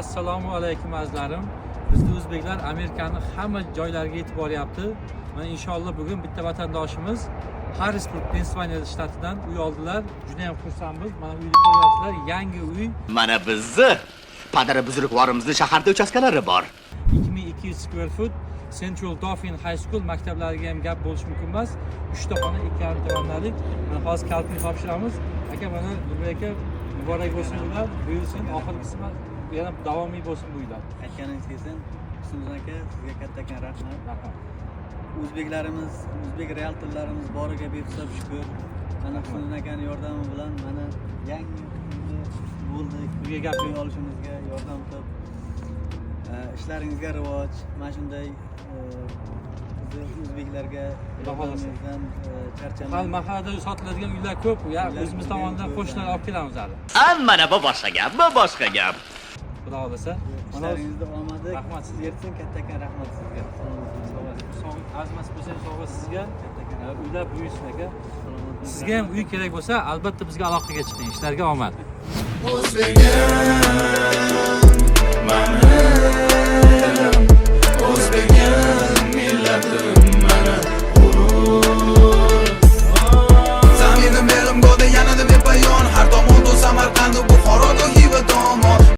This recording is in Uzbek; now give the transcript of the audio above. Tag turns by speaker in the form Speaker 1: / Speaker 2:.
Speaker 1: Assalomu alaykum azizlarim. Bizda o'zbeklar Amerikaning hamma joylariga yetib boryapti. Mana inshaalloh bugun bitta vatandoshimiz Harrisburg, Pensilvaniya shtatidan uy oldilar. Juda ham xursandmiz. Mana uyni ko'ryapsizlar, yangi uy.
Speaker 2: Mana bizni padara buzrukvorimizning shaharda uchastkalari bor.
Speaker 1: 2200 square foot Central Dauphin High School maktablariga ham gap bo'lishi mumkin emas. 3 ta xona, 2,5 tavannalik. Mana hozir kalpni topshiramiz. Aka, mana Nurli aka, muborak bo'lsin ular. Buyursin, oxirgisi yana davomiy bo'lsin bu uylar.
Speaker 3: Aytganingiz kelsin, Husnudin aka, sizga kattakon rahmat. O'zbeklarimiz, o'zbek realtorlarimiz boriga behisob shukr. Mana Husnudin akaning yordami bilan mana yangi bo'ldik.
Speaker 1: Uyga gapni
Speaker 3: olishimizga yordam qilib, ishlaringizga rivoj, mana shunday o'zbeklarga yordamingizdan charchamayman.
Speaker 1: Hali mahallada sotiladigan uylar ko'p, ya o'zimiz tomonidan qo'shnilar olib kelamiz hali.
Speaker 2: Mana bu boshqa gap, bu boshqa gap.
Speaker 1: Xudo xolasa.
Speaker 3: Ishlaringizda omadi,
Speaker 1: Rahmat sizga.
Speaker 3: Yetsin, kattakon rahmat sizga.
Speaker 1: Sog' azmas bo'lsangiz sog' sizga. Uylar buyursin aka. Sizga ham uy kerak bo'lsa, albatta bizga aloqaga chiqing. Ishlarga omad.